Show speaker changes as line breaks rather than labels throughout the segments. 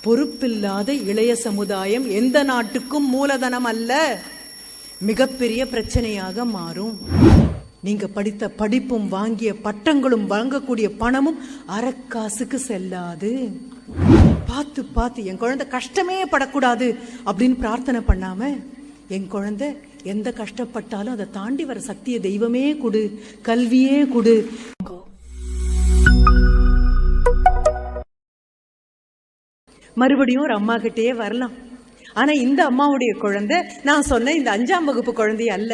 பொறுப்பில்லாத இளைய சமுதாயம் எந்த நாட்டுக்கும் மூலதனம் அல்ல, மிகப்பெரிய பிரச்சனையாக மாறும். நீங்க படித்த படிப்பும் வாங்கிய பட்டங்களும் வாங்கக்கூடிய பணமும் அரைக்காசுக்கு செல்லாது. பார்த்து பார்த்து என் குழந்தை கஷ்டமே படக்கூடாது அப்படின்னு பிரார்த்தனை பண்ணாம, என் குழந்தை எந்த கஷ்டப்பட்டாலும் அதை தாண்டி வர சக்தியை தெய்வமே கொடு, கல்வியே கொடு. மறுபடியும் ஒரு அம்மா கிட்டே வரலாம். ஆனா இந்த அம்மாவுடைய குழந்தை நான் சொன்ன இந்த 5ஆம் வகுப்பு குழந்தை அல்ல.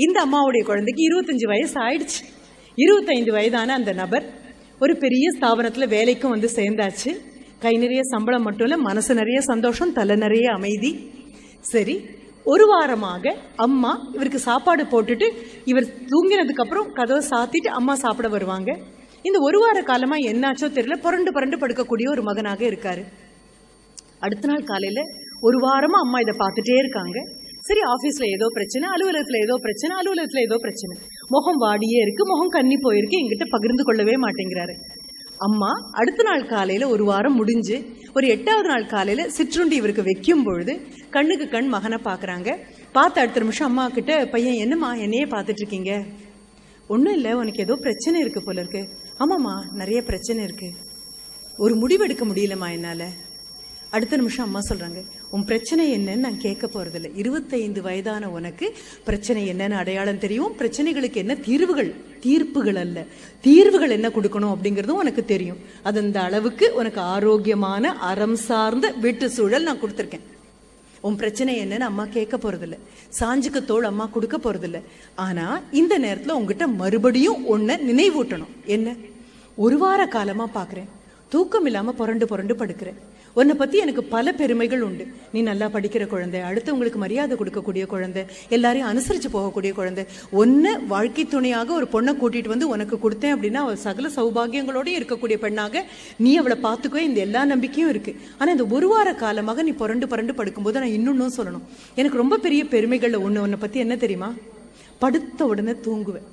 இந்த அம்மாவுடைய குழந்தைக்கு 25 வயசு ஆயிடுச்சு. 25 வயதான அந்த நபர் ஒரு பெரிய ஸ்தாபனத்துல வேலைக்கும் வந்து சேர்ந்தாச்சு. கை நிறைய சம்பளம் மட்டும் இல்ல, மனசு நிறைய சந்தோஷம், தலை நிறைய அமைதி. சரி, ஒரு வாரமாக அம்மா இவருக்கு சாப்பாடு போட்டுட்டு இவர் தூங்கினதுக்கு அப்புறம் கதவை சாத்திட்டு அம்மா சாப்பிட வருவாங்க. இந்த ஒரு வார காலமா என்னாச்சோ தெரியல, புரண்டு புரண்டு படுக்கக்கூடிய ஒரு மகனாக இருக்காரு. அடுத்த நாள் காலையில ஒரு வாரமா அம்மா இதை பார்த்துட்டே இருக்காங்க. சரி, ஆபீஸ்ல ஏதோ பிரச்சனை, அலுவலகத்துல ஏதோ பிரச்சனை, அலுவலகத்துல ஏதோ பிரச்சனை, முகம் வாடியே இருக்கு, முகம் கண்ணி போயிருக்கு, என்கிட்ட பகிர்ந்து கொள்ளவே மாட்டேங்கிறாரு. அம்மா அடுத்த நாள் காலையில ஒரு வாரம் முடிஞ்சு ஒரு 8வது நாள் காலையில சிற்றுண்டி இவருக்கு வைக்கும் பொழுது கண்ணுக்கு கண் மகனை பாக்குறாங்க. பார்த்து அடுத்த நிமிஷம் அம்மா கிட்ட, பையன் என்னம்மா என்னையே பார்த்துட்டு இருக்கீங்க? ஒன்றும் இல்லை, உனக்கு ஏதோ பிரச்சனை இருக்கு போல இருக்கு. ஆமாம்மா, நிறைய பிரச்சனை இருக்கு, ஒரு முடிவெடுக்க முடியலம்மா என்னால. அடுத்த நிமிஷம் அம்மா சொல்றாங்க, உன் பிரச்சனை என்னன்னு நான் கேட்க போறதில்லை. 25 வயதான உனக்கு பிரச்சனை என்னன்னு அடையாளம் தெரியும், பிரச்சனைகளுக்கு என்ன தீர்வுகள், தீர்ப்புகள் அல்ல, தீர்வுகள் என்ன கொடுக்கணும் அப்படிங்கிறதும் உனக்கு தெரியும். அது அந்த அளவுக்கு உனக்கு ஆரோக்கியமான அறம் சார்ந்த வீட்டு சூழல் நான் கொடுத்துருக்கேன். உன் பிரச்சனை என்னன்னு அம்மா கேட்க போறதில்ல, சாஞ்சுக்கு தோள் அம்மா கொடுக்க போறதில்ல. ஆனா இந்த நேரத்துல உங்ககிட்ட மறுபடியும் ஒன்ன நினைவூட்டணும். என்ன? ஒரு வார காலமா பாக்குறேன், தூக்கம் இல்லாம புரண்டு புரண்டு படுக்கிறேன். உன்னை பத்தி எனக்கு பல பெருமைகள் உண்டு. நீ நல்லா படிக்கிற குழந்தை, அடுத்தவங்களுக்கு மரியாதை கொடுக்கக்கூடிய குழந்தை, எல்லாரையும் அனுசரிச்சு போகக்கூடிய குழந்தை. ஒன்ன வாழ்க்கை துணையாக ஒரு பொண்ணை கூட்டிட்டு வந்து உனக்கு கொடுத்தேன் அப்படின்னா அவள் சகல சௌபாகியங்களோட இருக்கக்கூடிய பெண்ணாக நீ அவளை பார்த்துக்கோ, இந்த எல்லா நம்பிக்கையும் இருக்கு. ஆனா இந்த ஒரு வார காலமாக நீ புரண்டு புரண்டு படுக்கும்போது நான் இன்னொன்னும் சொல்லணும். எனக்கு ரொம்ப பெரிய பெருமைகள்ல ஒண்ணு, உன்னை பத்தி என்ன தெரியுமா? படுத்த உடனே தூங்குவேன்,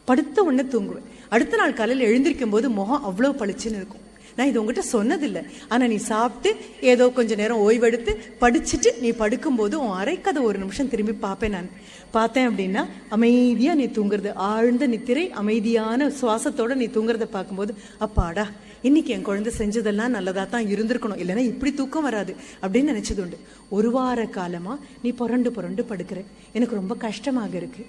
படுத்த உடனே தூங்குவேன். அடுத்த நாள் காலையில் எழுந்திருக்கும் போது முகம் அவ்வளவு பளிச்சுன்னு இருக்கும். நான் இது உங்ககிட்ட சொன்னதில்லை, ஆனா நீ சாப்பிட்டு ஏதோ கொஞ்ச நேரம் ஓய்வெடுத்து படிச்சுட்டு நீ படுக்கும்போது உன் அரைக்கதை ஒரு நிமிஷம் திரும்பி பார்ப்பேன். நான் பார்த்தேன் அப்படின்னா அமைதியா நீ தூங்குறது, ஆழ்ந்த நித்திரை, அமைதியான சுவாசத்தோட நீ தூங்குறத பார்க்கும்போது, அப்பாடா இன்னைக்கு என் குழந்தை செஞ்சதெல்லாம் நல்லதா தான் இருந்திருக்கணும், இல்லைன்னா இப்படி தூக்கம் வராது அப்படின்னு நினைச்சது உண்டு. ஒரு வார காலமா நீ புரண்டு புரண்டு படுக்கிற, எனக்கு ரொம்ப கஷ்டமாக இருக்கு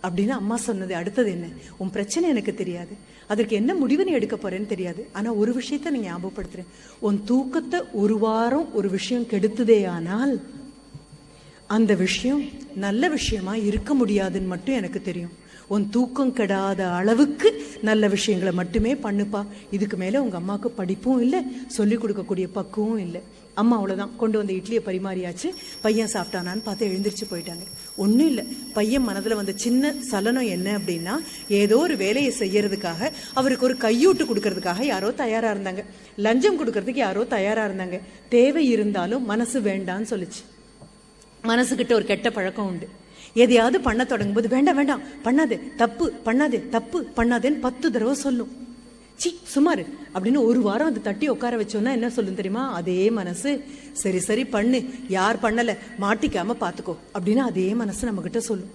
அப்படின்னு அம்மா சொன்னது. அடுத்தது என்ன? உன் பிரச்சனை எனக்கு தெரியாது, அதற்கு என்ன முடிவு நீ எடுக்க போறேன்னு தெரியாது. ஆனா ஒரு விஷயத்த நீ ஞாபகப்படுத்துறேன், உன் தூக்கத்தை ஒரு வாரம் ஒரு விஷயம் கெடுத்ததே ஆனால் அந்த விஷயம் நல்ல விஷயமா இருக்க முடியாதுன்னு மட்டும் எனக்கு தெரியும். உன் தூக்கம் கெடாத அளவுக்கு நல்ல விஷயங்களை மட்டுமே பண்ணுப்பா. இதுக்கு மேல உங்க அம்மாவுக்கு படிப்பும் இல்லை, சொல்லிக் கொடுக்கக்கூடிய பக்குவம் இல்லை. அம்மா அவ்வளவுதான், கொண்டு வந்த இட்லியை பரிமாறியாச்சு. பையன் சாப்பிட்டானான்னு பார்த்து எழுந்திரிச்சு போயிட்டாங்க. ஒன்றும் இல்லை, பையன் மனதில் வந்த சின்ன சலனம் என்ன அப்படின்னா, ஏதோ ஒரு வேலையை செய்யறதுக்காக அவருக்கு ஒரு கையூட்டு கொடுக்கறதுக்காக யாரோ தயாரா இருந்தாங்க, லஞ்சம் கொடுக்கறதுக்கு யாரோ தயாரா இருந்தாங்க. தேவை இருந்தாலும் மனசு வேண்டான்னு சொல்லிச்சு. மனசுக்கிட்ட ஒரு கெட்ட பழக்கம் உண்டு, எதையாவது பண்ண தொடங்கும் போது வேண்டாம் வேண்டாம் பண்ணாதே, தப்பு பண்ணாதே, தப்பு பண்ணாதேன்னு 10 தடவை சொல்லும். சி சுமாரு அப்படின்னு ஒரு வாரம் அது தட்டி உட்கார வச்சோன்னா என்ன சொல்லும் தெரியுமா? அதே மனசு, சரி சரி பண்ணு, யார் பண்ணல மாட்டிக்காம பாத்துக்கோ அப்படின்னு அதே மனசு நம்ம கிட்ட சொல்லும்.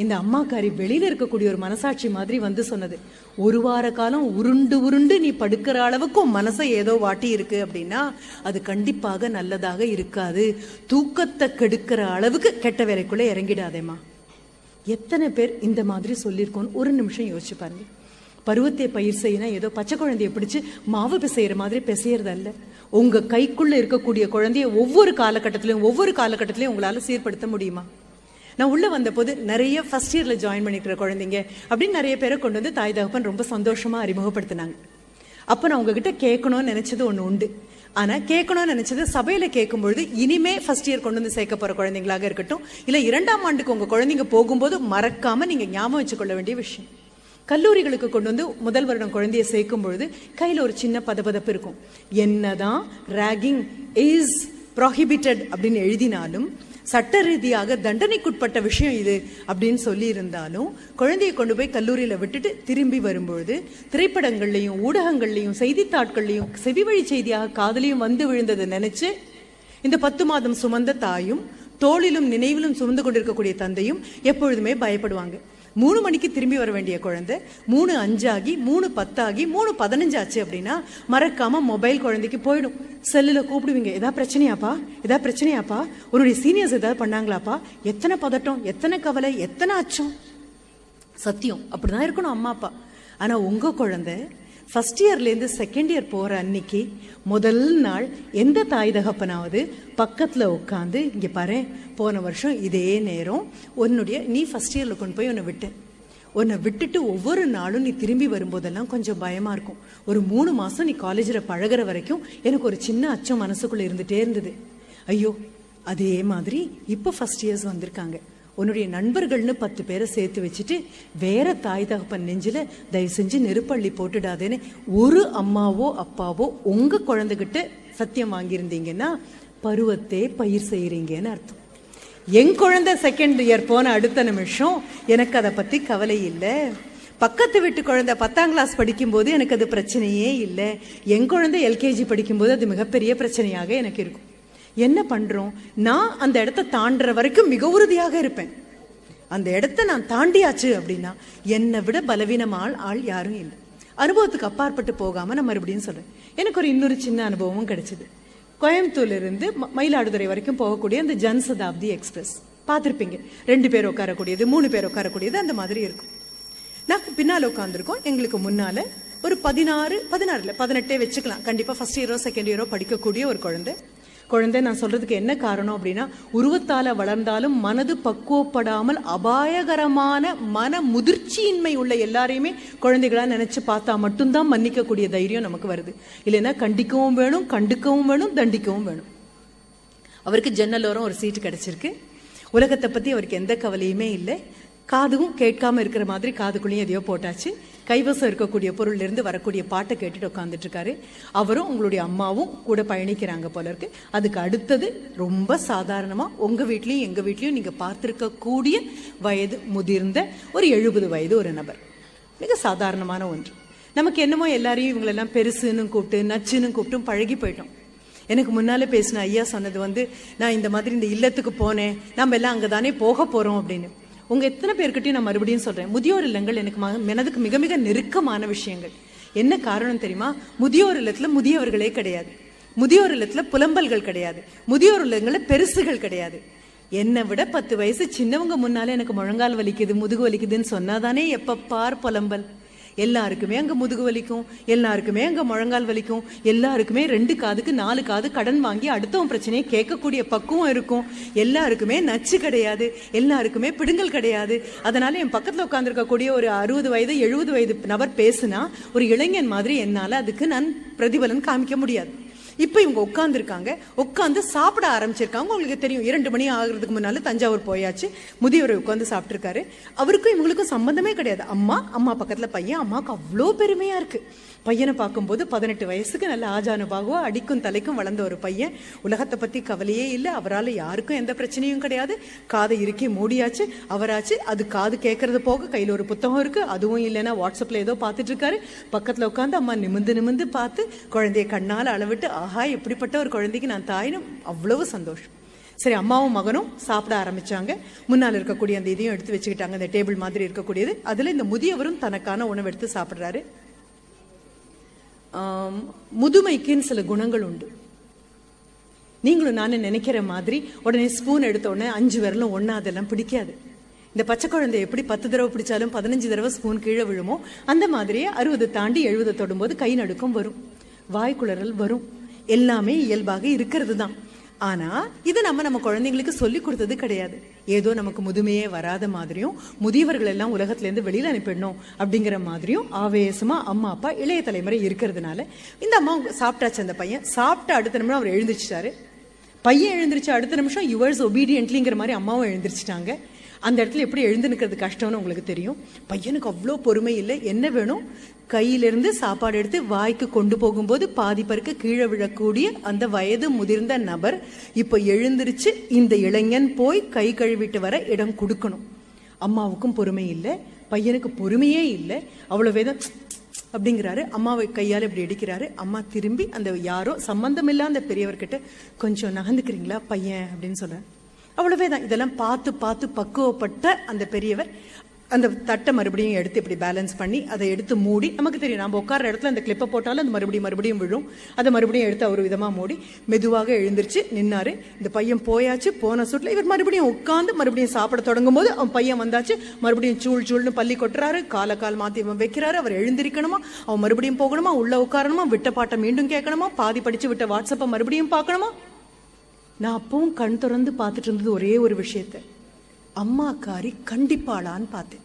இந்த அம்மாக்காரி வெளியில இருக்கக்கூடிய ஒரு மனசாட்சி மாதிரி வந்து சொன்னது, ஒரு வார காலம் உருண்டு உருண்டு நீ படுக்கிற அளவுக்கும் மனசை ஏதோ வாட்டி இருக்கு அப்படின்னா அது கண்டிப்பாக நல்லதாக இருக்காது. தூக்கத்தை கெடுக்கிற அளவுக்கு கெட்ட வேலைக்குள்ள இறங்கிடாதேமா. எத்தனை பேர் இந்த மாதிரி சொல்லியிருக்கோன்னு ஒரு நிமிஷம் யோசிச்சு பாருங்க. பருவத்தை பயிர் செய்யணும் ஏதோ பச்சை குழந்தைய பிடிச்சு மாவு பிசைகிற மாதிரி பிசையறது அல்ல. உங்க கைக்குள்ள இருக்கக்கூடிய குழந்தைய ஒவ்வொரு காலகட்டத்திலையும் உங்களால சீர்படுத்த முடியுமா? நான் உள்ள வந்த போது நிறைய ஃபர்ஸ்ட் இயர்ல ஜாயின் பண்ணிக்கிற குழந்தைங்க அப்படின்னு நிறைய பேரை கொண்டு வந்து தாய் தகப்பன் ரொம்ப சந்தோஷமா அறிமுகப்படுத்தினாங்க. அப்ப நான் உங்ககிட்ட கேட்கணும்னு நினைச்சது ஒண்ணு உண்டு. ஆனா கேட்கணும்னு நினைச்சது சபையில கேட்கும்பொழுது, இனிமே ஃபர்ஸ்ட் இயர் கொண்டு வந்து சேர்க்க போற குழந்தைங்களாக இருக்கட்டும், இல்ல 2ஆம் ஆண்டுக்கு உங்க குழந்தைங்க போகும்போது மறக்காம நீங்க ஞாபகம் வச்சுக்கொள்ள வேண்டிய விஷயம், கல்லூரிகளுக்கு கொண்டு வந்து முதல் வருடம் குழந்தைய சேர்க்கும் பொழுது கையில ஒரு சின்ன பதபதப்பு இருக்கும். என்னதான் ராகிங் இஸ் ப்ரோஹிபிட்டட் அப்படின்னு எழுதினாலும் சட்ட ரீதியாக தண்டனைக்குட்பட்ட விஷயம் இது அப்படின்னு சொல்லி இருந்தாலும் குழந்தையை கொண்டு போய் கல்லூரியில விட்டுட்டு திரும்பி வரும்பொழுது திரைப்படங்கள்லையும் ஊடகங்கள்லையும் செய்தித்தாட்கள்லையும் செவி வழி செய்தியாக காதலையும் வந்து விழுந்ததை நினைச்சு இந்த 10 மாதம் சுமந்த தாயும் தோளிலும் நினைவிலும் சுமந்து கொண்டிருக்கக்கூடிய தந்தையும் எப்பொழுதுமே பயப்படுவாங்க. 3 மணிக்கு திரும்பி வர வேண்டிய குழந்தை 3:05 ஆகி 3:10 ஆகி 3:15 ஆச்சு அப்படின்னா மறக்காம மொபைல் குழந்தைக்கு போயிடும். செல்லுல கூப்பிடுவீங்க, ஏதாவது பிரச்சனையாப்பா, உன்னுடைய சீனியர்ஸ் ஏதாவது பண்ணாங்களாப்பா, எத்தனை பதட்டம், எத்தனை கவலை, எத்தனை அச்சம். சத்தியம் அப்படிதான் இருக்கணும் அம்மா அப்பா. ஆனா உங்க குழந்தை ஃபர்ஸ்ட் இயர்லேருந்து செகண்ட் இயர் போகிற அன்னைக்கு முதல் நாள் எந்த தாய் தகப்பனாவது பக்கத்தில் உட்காந்து, இங்கே பாரு போன வருஷம் இதே நேரம் நீ ஃபர்ஸ்ட் இயரில் கொண்டு போய் உன்னை விட்டுட்டு ஒவ்வொரு நாளும் நீ திரும்பி வரும்போதெல்லாம் கொஞ்சம் பயமாக இருக்கும். ஒரு 3 மாதம் நீ காலேஜில் பழகிற வரைக்கும் எனக்கு ஒரு சின்ன அச்சம் மனசுக்குள்ளே இருந்துகிட்டே இருந்தது. ஐயோ அதே மாதிரி இப்போ ஃபர்ஸ்ட் இயர்ஸ் வந்திருக்காங்க, உன்னுடைய நண்பர்கள்னு 10 பேரை சேர்த்து வச்சுட்டு வேற தாய் தகப்பன் நெஞ்சில தயவு செஞ்சு நெருப்பள்ளி போட்டுடாதேன்னு ஒரு அம்மாவோ அப்பாவோ உங்க குழந்தைகிட்ட சத்தியம் வாங்கியிருந்தீங்கன்னா பருவத்தே பயிர் செய்யறீங்கன்னு அர்த்தம். என் குழந்தை செகண்ட் இயர் போன அடுத்த நிமிஷம் எனக்கு அதை பத்தி கவலை இல்லை. பக்கத்து வீட்டு குழந்தை 10ஆம் கிளாஸ் படிக்கும்போது எனக்கு அது பிரச்சனையே இல்லை. என் குழந்தை எல்கேஜி படிக்கும்போது அது மிகப்பெரிய பிரச்சனையாக எனக்கு இருக்கும். என்ன பண்றோம், நான் அந்த இடத்தை தாண்டுற வரைக்கும் மிக உறுதியாக இருப்பேன். அந்த இடத்தை நான் தாண்டியாச்சு அப்படின்னா என்னை விட பலவீனமான ஆள் யாரும் இல்லை. அனுபவத்துக்கு அப்பாற்பட்டு போகாம நான் மறுபடியும் சொல்றேன். எனக்கு இன்னொரு சின்ன அனுபவமும் கிடைச்சது. கோயம்புத்தூர்ல இருந்து மயிலாடுதுறை வரைக்கும் போகக்கூடிய அந்த ஜன்சதாப்தி எக்ஸ்பிரஸ் பார்த்துருப்பீங்க. 2 பேர் உட்காரக்கூடியது, 3 பேர் உட்காரக்கூடியது, அந்த மாதிரி இருக்கும். நாங்கள் பின்னால் உட்காந்துருக்கோம். எங்களுக்கு முன்னால ஒரு 18 வச்சுக்கலாம், கண்டிப்பா ஃபர்ஸ்ட் இயரோ செகண்ட் இயரோ படிக்கக்கூடிய ஒரு குழந்தை. நான் சொல்றதுக்கு என்ன காரணம் அப்படின்னா, உருவத்தால வளர்ந்தாலும் மனது பக்குவப்படாமல் அபாயகரமான மன முதிர்ச்சியின்மை உள்ள எல்லாரையுமே குழந்தைகளா நினைச்சு பார்த்தா மட்டும்தான் மன்னிக்கக்கூடிய தைரியம் நமக்கு வருது. இல்லைன்னா கண்டிக்கவும் வேணும், கண்டுக்கவும் வேணும், தண்டிக்கவும் வேணும். அவருக்கு ஜன்னலோரம் ஒரு சீட்டு கிடைச்சிருக்கு. உலகத்தை பத்தி அவருக்கு எந்த கவலையுமே இல்லை. காதும் கேட்காம இருக்கிற மாதிரி காதுக்குள்ளேயும் எதையோ போட்டாச்சு. கைவசம் இருக்கக்கூடிய பொருள்ல இருந்து வரக்கூடிய பாட்டை கேட்டுட்டு உட்காந்துட்டு இருக்காரு. அவரும் உங்களுடைய அம்மாவும் கூட பயணிக்கிறாங்க போல இருக்கு. அதுக்கு அடுத்தது ரொம்ப சாதாரணமா உங்க வீட்லயும் எங்க வீட்லயும் நீங்க பார்த்திருக்க கூடிய வயது முதிர்ந்த ஒரு 70 வயது ஒரு நபர். மிக சாதாரணமான ஒன்று. நமக்கு என்னமோ எல்லாரையும் இவங்களெல்லாம் பெருசுன்னு கூப்பிட்டு நச்சுன்னு கூப்பிட்டும் பழகி போயிட்டோம். எனக்கு முன்னாலே பேசின ஐயா சொன்னது நான் இந்த மாதிரி இந்த இல்லத்துக்கு போனேன், நம்ம எல்லாம் அங்கதானே போக போறோம் அப்படின்னு. உங்க எத்தனை பேர்கிட்டையும் நான் மறுபடியும் சொல்றேன், முதியோர் இல்லங்கள் எனக்கு மனதுக்கு மிக மிக நெருக்கமான விஷயங்கள். என்ன காரணம் தெரியுமா? முதியோர் இல்லத்துல முதியவர்களே கிடையாது, முதியோர் இல்லத்துல புலம்பல்கள் கிடையாது, முதியோர் இல்லங்கள்ல பெருசுகள் கிடையாது. என்னை விட 10 வயசு சின்னவங்க முன்னாலே எனக்கு முழங்கால் வலிக்குது, முதுகு வலிக்குதுன்னு சொன்னாதானே எப்ப பார் புலம்பல். எல்லாருக்குமே அங்க முதுகு வலிக்கும், எல்லாருக்குமே அங்க முழங்கால் வலிக்கும், எல்லாருக்குமே 2 காதுக்கு 4 காது கடன் வாங்கி அடுத்தவன் பிரச்சனையை கேட்கக்கூடிய பக்குவம் இருக்கும். எல்லாருக்குமே நச்சு கிடையாது, எல்லாருக்குமே பிடுங்கல் கிடையாது. அதனால என் பக்கத்துல உட்கார்ந்துருக்கக்கூடிய ஒரு 60 வயது 70 வயது நபர் பேசுனா ஒரு இளைஞன் மாதிரி என்னால அதுக்கு நான் பிரதிபலன் காமிக்க முடியாது. இப்ப இவங்க உட்காந்து சாப்பிட ஆரம்பிச்சிருக்காங்க. உங்களுக்கு தெரியும், 2 மணி ஆகுறதுக்கு முன்னால தஞ்சாவூர் போயாச்சு. முதியவர் உட்காந்து சாப்பிட்டு இருக்காரு. அவருக்கும் இவங்களுக்கும் சம்பந்தமே கிடையாது. அம்மா பக்கத்துல பையன். அம்மாவுக்கு அவ்வளோ பெருமையா இருக்கு. பையனை பார்க்கும்போது 18 வயசுக்கு நல்ல ஆஜானுபாகுவா அடிக்கும் தலைக்கும் வளர்ந்த ஒரு பையன். உலகத்தை பத்தி கவலையே இல்லை. அவரால் யாருக்கும் எந்த பிரச்சனையும் கிடையாது. காதை இறுக்கி மூடியாச்சு. அவராச்சு அது காது கேட்கறது போக கையில் ஒரு புத்தகம் இருக்கு. அதுவும் இல்லைன்னா வாட்ஸ்அப்ல ஏதோ பார்த்துட்டு இருக்காரு. பக்கத்துல உட்காந்து அம்மா நிமிந்து பார்த்து குழந்தைய கண்ணால் அளவிட்டு, ஆஹா எப்படிப்பட்ட ஒரு குழந்தைக்கு நான் தாயினும் அவ்வளவு சந்தோஷம். சரி, அம்மாவும் மகனும் சாப்பிட ஆரம்பிச்சாங்க. முன்னால் இருக்கக்கூடிய அந்த இதையும் எடுத்து வச்சுக்கிட்டாங்க, அந்த டேபிள் மாதிரி இருக்கக்கூடியது. அதுல இந்த முதியவரும் தனக்கான உணவு எடுத்து சாப்பிடுறாரு. முதுமைக்குன்னு சில குணங்கள் உண்டு. நீங்களும் நானும் நினைக்கிற மாதிரி உடனே ஸ்பூன் எடுத்த உடனே 5 விரலும் ஒன்னா அதெல்லாம் பிடிக்காது. இந்த பச்சை குழந்தை எப்படி 10 தடவை பிடிச்சாலும் 15 தடவை ஸ்பூன் கீழே விழுமோ அந்த மாதிரியே 60 தாண்டி 70 தொடும்போது கை நடுக்கம் வரும், வாய்க்குளறல் வரும். எல்லாமே இயல்பாக இருக்கிறது தான். ஆனா இது நம்ம குழந்தைங்களுக்கு சொல்லி கொடுத்தது கிடையாது. ஏதோ நமக்கு முதுமையே வராத மாதிரியும் முதியவர்கள் எல்லாம் உலகத்துல இருந்து வெளியில அனுப்பிடணும் அப்படிங்கிற மாதிரியும் ஆவேசமா அம்மா அப்பா இளைய தலைமுறை இருக்கிறதுனால இந்த அம்மா சாப்பிட்டாச்சு. அந்த பையன் சாப்பிட்ட அடுத்த நிமிஷம் அவர் எழுந்திரிச்சிட்டாரு. பையன் எழுந்திரிச்சு அடுத்த நிமிஷம் யுவர்ஸ் ஒபீடியன்ட்லிங்கிற மாதிரி அம்மாவும் எழுந்திரிச்சிட்டாங்க. அந்த இடத்துல எப்படி எழுந்து நிற்கிறது கஷ்டம்னு உங்களுக்கு தெரியும். பையனுக்கு அவ்வளோ பொறுமை இல்லை. என்ன வேணும், கையிலிருந்து சாப்பாடு எடுத்து வாய்க்கு கொண்டு போகும்போது பாதி பருக்கு கீழே விழக்கூடிய அந்த வயது முதிர்ந்த நபர் இப்போ எழுந்திருச்சு இந்த இளைஞன் போய் கை கழுவிட்டு வர இடம் கொடுக்கணும். அம்மாவுக்கும் பொறுமை இல்லை, பையனுக்கு பொறுமையே இல்லை. அவ்வளோ வேதம் அப்படிங்கிறாரு. அம்மாவை கையால் இப்படி அடிக்கிறாரு. அம்மா திரும்பி அந்த யாரோ சம்பந்தமில்லாத அந்த பெரியவர்கிட்ட கொஞ்சம் நகர்ந்துக்கிறீங்களா பையன் அப்படின்னு சொல்றாரு. அவ்வளவே தான். இதெல்லாம் பார்த்து பார்த்து பக்குவப்பட்ட அந்த பெரியவர் அந்த தட்டை மறுபடியும் எடுத்து இப்படி பேலன்ஸ் பண்ணி அதை எடுத்து மூடி, நமக்கு தெரியும் நம்ம உட்கார இடத்துல அந்த கிளிப்பை போட்டாலும் அந்த மறுபடியும் விழும். அதை மறுபடியும் எடுத்து அவர் விதமாக மூடி மெதுவாக எழுந்திருச்சு நின்னாரு. இந்த பையன் போயாச்சு. போன சுட்டில் இவர் மறுபடியும் உட்காந்து மறுபடியும் சாப்பிட தொடங்கும் போது அவன் பையன் வந்தாச்சு. மறுபடியும் சூழ்னு பள்ளி கொட்டுறாரு. கால் மாற்றி இவன் வைக்கிறாரு. அவர் எழுந்திருக்கணுமா, அவன் மறுபடியும் போகணுமா, உள்ள உட்காரணுமா, விட்ட பாட்டை மீண்டும் கேட்கணுமா, பாதி படிச்சு விட்ட வாட்ஸ்அப்பை மறுபடியும் பார்க்கணுமா. நான் அப்பவும் கண் திறந்து பார்த்துட்டு இருந்தது ஒரே ஒரு விஷயத்த, அம்மாக்காரி கண்டிப்பாளான்னு பார்த்தேன்.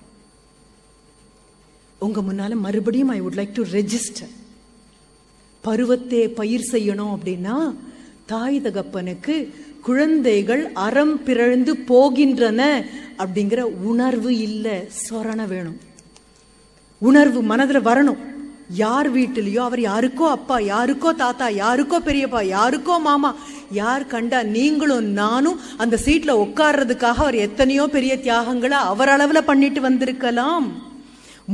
உங்க முன்னால மறுபடியும் I would like to register. பருவத்தே பயிர் செய்யணும் அப்படின்னா தாய் தகப்பனுக்கு குழந்தைகள் அறம் பிறழ்ந்து போகின்றன அப்படிங்கிற உணர்வு இல்லை, சொரண வேணும். உணர்வு மனதுல வரணும். யார் வீட்டிலையோ அவர் யாருக்கோ அப்பா, யாருக்கோ தாத்தா, யாருக்கோ பெரியப்பா, யாருக்கோ மாமா, யார் கண்டா நீங்களும் நானும் அந்த சீட்ல உட்கார்றதுக்காக அவர் எத்தனையோ பெரிய தியாகங்களை அவர் அளவுல பண்ணிட்டு வந்திருக்கலாம்.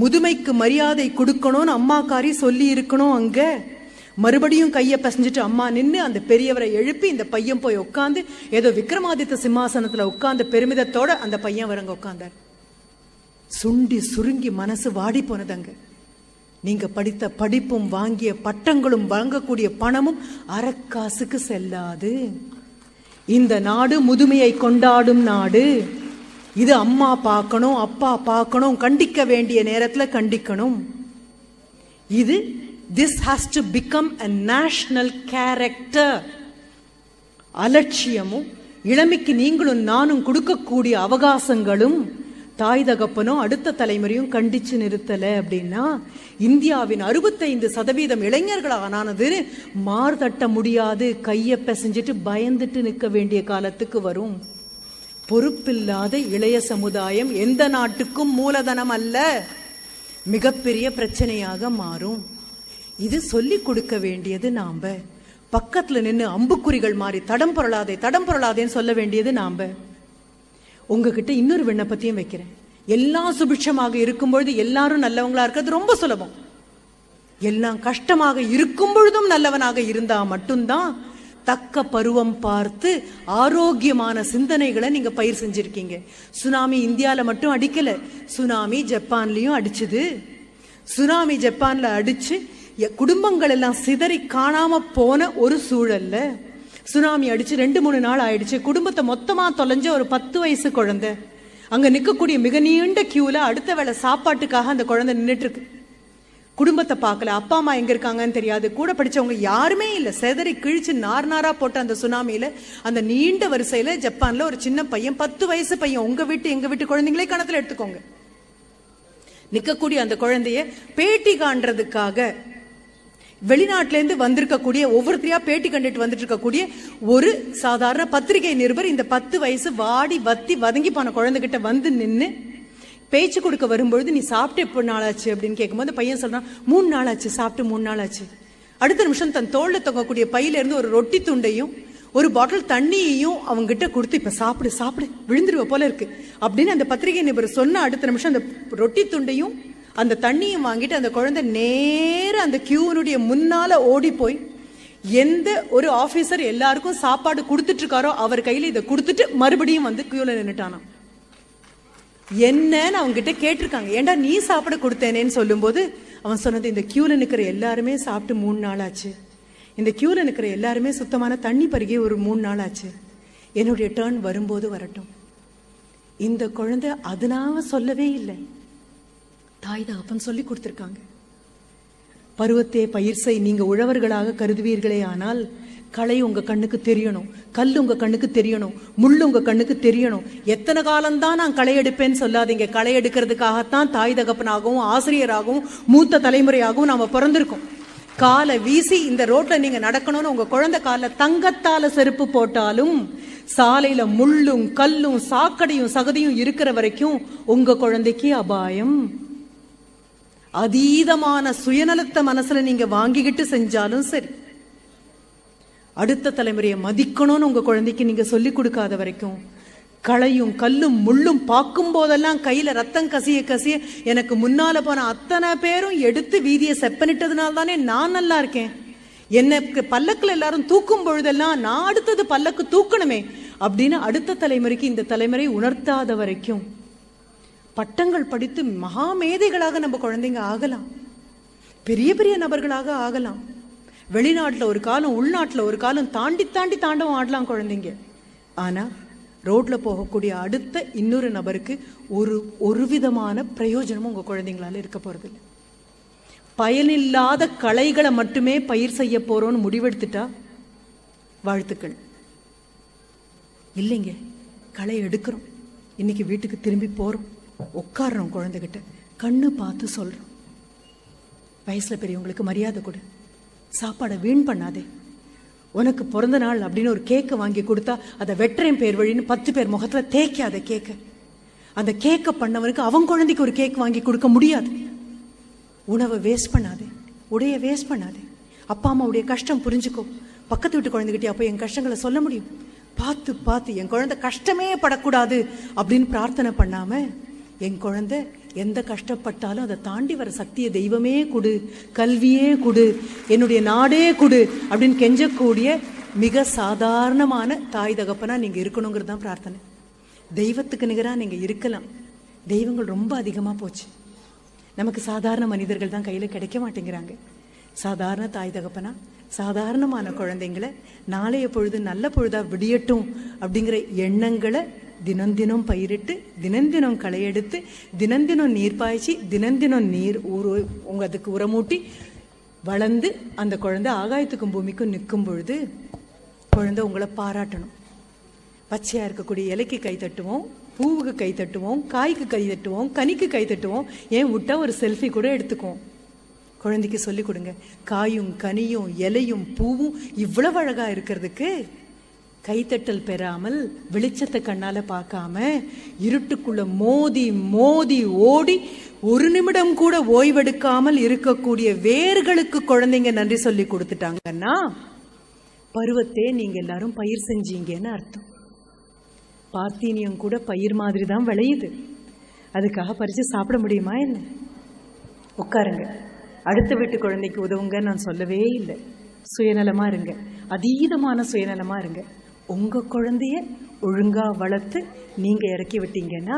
முதுமைக்கு மரியாதை கொடுக்கணும்னு அம்மாக்காரி சொல்லி இருக்கணும். அங்க மறுபடியும் கையை பசஞ்சிட்டு அம்மா நின்று அந்த பெரியவரை எழுப்பி இந்த பையன் போய் உட்காந்து ஏதோ விக்ரமாதித்த சிம்மாசனத்துல உட்கார்ந்து பெருமிதத்தோட அந்த பையன் வரங்க உட்கார்ந்தார். சுண்டி சுருங்கி மனசு வாடி போனதங்க. நீங்க படித்த படிப்பும் வாங்கிய பட்டங்களும் வாங்கக்கூடிய பணமும் அறக்காசுக்கு செல்லாது. இந்த நாடு முதுமையை கொண்டாடும் நாடு. இது அம்மா பார்க்கணும், அப்பா பார்க்கணும், கண்டிக்க வேண்டிய நேரத்துல கண்டிக்கணும். இது this has to become a national character. அலட்சியமும் இளமைக்கு நீங்களும் நானும் கொடுக்கக்கூடிய அவகாசங்களும் தாய் தகப்பனும் அடுத்த தலைமுறையும் கண்டிச்சு நிறுத்தல அப்படின்னா இந்தியாவின் 65% இளைஞர்களானது மார்தட்ட முடியாது. கையை பிசைஞ்சிட்டு பயந்துட்டு நிற்க வேண்டிய காலத்துக்கு வரும். பொறுப்பில்லாத இளைய சமுதாயம் எந்த நாட்டுக்கும் மூலதனம் அல்ல, மிகப்பெரிய பிரச்சனையாக மாறும். இது சொல்லிக் கொடுக்க வேண்டியது நாம. பக்கத்துல நின்று அம்புக்குறிகள் மாறி தடம் பொருளாதேன்னு சொல்ல வேண்டியது நாம. உங்ககிட்ட இன்னொரு விண்ணப்பத்தையும் வைக்கிறேன். எல்லாம் சுபிட்சமாக இருக்கும்பொழுது எல்லாரும் நல்லவங்களா இருக்கிறது ரொம்ப சுலபம். எல்லாம் கஷ்டமாக இருக்கும் பொழுதும் நல்லவனாக இருந்தா மட்டும்தான் தக்க பருவம் பார்த்து ஆரோக்கியமான சிந்தனைகளை நீங்க பயிர் செஞ்சிருக்கீங்க. சுனாமி இந்தியால மட்டும் அடிக்கல, சுனாமி ஜப்பான்லயும் அடிச்சுது. சுனாமி ஜப்பான்ல அடிச்சு குடும்பங்கள் எல்லாம் சிதறி காணாம போன ஒரு சூழல்ல சுனாமி அடிச்சு 2-3 நாள் ஆயிடுச்சு. குடும்பத்தை மொத்தமா தொலைஞ்ச ஒரு 10 வயசு குழந்தை அங்க நிக்கக்கூடிய மிக நீண்ட கியூல அடுத்த வேளை சாப்பாட்டுக்காக அந்த குழந்தை நின்றுட்டு இருக்கு. குடும்பத்தை பார்க்கல, அப்பா அம்மா எங்க இருக்காங்கன்னு தெரியாது, கூட படிச்சவங்க யாருமே இல்ல. செதறி கிழிச்சு நாரா போட்ட அந்த சுனாமியில அந்த நீண்ட வரிசையில ஜப்பான்ல ஒரு சின்ன பையன், 10 வயசு பையன், உங்க வீட்டு எங்க வீட்டு குழந்தைங்களே கணத்துல எடுத்துக்கோங்க, நிக்கக்கூடிய அந்த குழந்தைய பேட்டி காண்றதுக்காக வெளிநாட்டில இருந்து வந்திருக்கக்கூடிய ஒவ்வொருத்தரையா பேட்டி கண்டுட்டு வந்துட்டு இருக்கக்கூடிய ஒரு சாதாரண பத்திரிகை நிருபர் இந்த 10 வயசு வாடி வத்தி வதங்கி போன குழந்தைகிட்ட வந்து நின்று பேச்சு கொடுக்க வரும்பொழுது, நீ சாப்பிட்டு எப்போ நாளாச்சு அப்படின்னு கேட்கும்போது பையன் சொல்றான், 3 நாள் ஆச்சு, சாப்பிட்டு 3 நாள் ஆச்சு. அடுத்த நிமிஷம் தன் தோல்ல தொங்கக்கூடிய பையில இருந்து ஒரு ரொட்டி துண்டையும் ஒரு பாட்டில் தண்ணியையும் அவங்க கிட்ட கொடுத்து, இப்ப சாப்பிடு விழுந்துருவ போல இருக்கு அப்படின்னு அந்த பத்திரிகை நிருபர் சொன்ன அடுத்த நிமிஷம் அந்த ரொட்டி துண்டையும் அந்த தண்ணியும் வாங்கிட்டு அந்த குழந்தை நேர அந்த கியூனுடைய முன்னால ஓடி போய் எந்த ஒரு ஆபீசர் எல்லாருக்கும் சாப்பாடு கொடுத்துட்டு இருக்காரோ அவர் கையில இதை கொடுத்துட்டு மறுபடியும் வந்து கியூல நின்னுட்டானா. என்னன்னு அவங்க கிட்ட கேட்டிருக்காங்க, ஏண்டா நீ சாப்பிட கொடுத்தேனேன்னு சொல்லும் போது அவன் சொன்னது, இந்த கியூல நிக்கிற எல்லாருமே சாப்பிட்டு 3 நாள் ஆச்சு, இந்த கியூல நிக்கிற எல்லாருமே சுத்தமான தண்ணி பருகே ஒரு 3 நாள் ஆச்சு, என்னுடைய டர்ன் வரும்போது வரட்டும். இந்த குழந்தை அதனால சொல்லவே இல்லை, தாய் தகப்பன் சொல்லி கொடுத்திருக்காங்க. பருவத்தே பயிர் செய். நீங்க உழவர்களாக கருதுவீர்களே ஆனால் களை உங்க கண்ணுக்கு தெரியணும், கல் உங்க கண்ணுக்கு தெரியணும், முள் உங்க கண்ணுக்கு தெரியணும். எத்தனை காலம்தான் நான் களை எடுப்பேன்னு சொல்லாதீங்க. களை எடுக்கிறதுக்காகத்தான் தாய் தகப்பனாகவும் ஆசிரியராகவும் மூத்த தலைமுறையாகவும் நாம பிறந்திருக்கோம். காலை வீசி இந்த ரோட்ல நீங்க நடக்கணும்னு உங்க குழந்தை கால தங்கத்தால செருப்பு போட்டாலும், சாலையில முள்ளும் கல்லும் சாக்கடையும் சகதியும் இருக்கிற வரைக்கும் உங்க குழந்தைக்கு அபாயம். அதீதமான சுயநலத்தை மனசுல நீங்க வாங்கிக்கிட்டு செஞ்சாலும் சரி, அடுத்த தலைமுறையை மதிக்கணும்னு உங்க குழந்தைக்கு நீங்க சொல்லி கொடுக்காத வரைக்கும், களையும் கல்லும் முள்ளும் பார்க்கும் போதெல்லாம் கையில ரத்தம் கசிய கசிய எனக்கு முன்னால போன அத்தனை பேரும் எடுத்து வீதியை செப்பனிட்டதுனால தானே நான் நல்லா இருக்கேன், எனக்கு பல்லக்குல எல்லாரும் தூக்கும் பொழுதெல்லாம் நான் அடுத்தது பல்லக்கு தூக்கணுமே அப்படின்னு அடுத்த தலைமுறைக்கு இந்த தலைமுறை உணர்த்தாத வரைக்கும் பட்டங்கள் படித்து மகா மேதைகளாக நம்ம குழந்தைங்க ஆகலாம், பெரிய பெரிய நபர்களாக ஆகலாம். வெளிநாட்டுல ஒரு காலம், உள்நாட்டுல ஒரு காலம் தாண்டி தாண்டி தாண்டவும் ஆடலாம் குழந்தைங்க. ஆனா ரோட்ல போகக்கூடிய அடுத்த இன்னொரு நபருக்கு ஒரு விதமான பிரயோஜனமும் உங்க குழந்தைங்களால இருக்க போறது இல்லை. பயனில்லாத களைகளை மட்டுமே பயிர் செய்ய போறோம்னு முடிவெடுத்துட்டா வாழ்த்துக்கள். இல்லைங்க, களை எடுக்கிறோம், இன்னைக்கு வீட்டுக்கு திரும்பி போறோம், உட்கார்றோம், குழந்தைகிட்ட கண்ணு பார்த்து சொல்றோம், வயசுல பெரியவங்களுக்கு மரியாதை கொடு, சாப்பாடை வீண் பண்ணாதே, உனக்கு பிறந்த நாள் அப்படின்னு ஒரு கேக்கை வாங்கி கொடுத்தா அதை வெட்டுறேன் பேர் வழின்னு 10 பேர் முகத்துல தேய்க்காத கேக்க. அந்த கேக்கை பண்ணவனுக்கு அவன் குழந்தைக்கு ஒரு கேக் வாங்கி கொடுக்க முடியாது. உணவை வேஸ்ட் பண்ணாதே, உடைய வேஸ்ட் பண்ணாதே, அப்பா அம்மாவுடைய கஷ்டம் புரிஞ்சுக்கோ. பக்கத்து வீட்டு குழந்தைகிட்டே அப்போ என் கஷ்டங்களை சொல்ல முடியும். பார்த்து பார்த்து என் குழந்தை கஷ்டமே படக்கூடாது அப்படின்னு பிரார்த்தனை பண்ணாம, என் குழந்தை எந்த கஷ்டப்பட்டாலும் அதை தாண்டி வர சக்தியை தெய்வமே கொடு, கல்வியே கொடு, என்னுடைய நாடே கொடு அப்படின்னு கெஞ்சக்கூடிய மிக சாதாரணமான தாய் தகப்பனா நீங்க இருக்கணுங்கிறது தான் பிரார்த்தனை. தெய்வத்துக்கு நிகராக நீங்க இருக்கலாம். தெய்வங்கள் ரொம்ப அதிகமா போச்சு, நமக்கு சாதாரண மனிதர்கள் தான் கையில கிடைக்க மாட்டேங்கிறாங்க. சாதாரண தாய் தகப்பனா சாதாரணமான குழந்தைங்களை நாளைய பொழுது நல்ல பொழுதா விடியட்டும் அப்படிங்கிற எண்ணங்களை தினம் தினம் பயிரிட்டு, தினம் தினம் களையெடுத்து, தினம் தினம் நீர் பாய்ச்சி, தினம் தினம் நீர் அதுக்கு உரமூட்டி வளர்ந்து அந்த குழந்தை ஆகாயத்துக்கும் பூமிக்கும் நிற்கும் பொழுது குழந்தை உங்களை பாராட்டணும். பச்சையா இருக்கக்கூடிய இலைக்கு கை தட்டுவோம், பூவுக்கு கை தட்டுவோம், காய்க்கு கை தட்டுவோம், கனிக்கு கை தட்டுவோம், ஏன் விட்டா ஒரு செல்ஃபி கூட எடுத்துக்குவோம். குழந்தைக்கு சொல்லிக் கொடுங்க, காயும் கனியும் இலையும் பூவும் இவ்வளவு அழகா இருக்கிறதுக்கு கைத்தட்டல் பெறாமல் வெளிச்சத்தை கண்ணால பார்க்காம இருட்டுக்குள்ள மோதி மோதி ஓடி ஒரு நிமிடம் கூட ஓய்வெடுக்காமல் இருக்கக்கூடிய வேர்களுக்கு குழந்தைங்க நன்றி சொல்லி கொடுத்துட்டாங்கன்னா பருவத்தே நீங்க எல்லாரும் பயிர் செஞ்சீங்கன்னு அர்த்தம். பார்த்தீனியம் கூட பயிர் மாதிரி தான் விளையுது, அதுக்காக பறிச்சு சாப்பிட முடியுமா என்ன? உட்காருங்க, அடுத்த வீட்டு குழந்தைக்கு உதவுங்க நான் சொல்லவே இல்லை. சுயநலமா இருங்க, அதீதமான சுயநலமா இருங்க. உங்க குழந்தைய ஒழுங்கா வளர்த்து நீங்க இறக்கி விட்டீங்கன்னா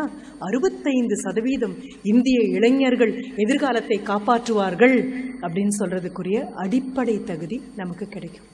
65% இந்திய இளைஞர்கள் எதிர்காலத்தை காப்பாற்றுவார்கள் அப்படின்னு சொல்றதுக்குரிய அடிப்படை தகுதி நமக்கு கிடைக்கும்.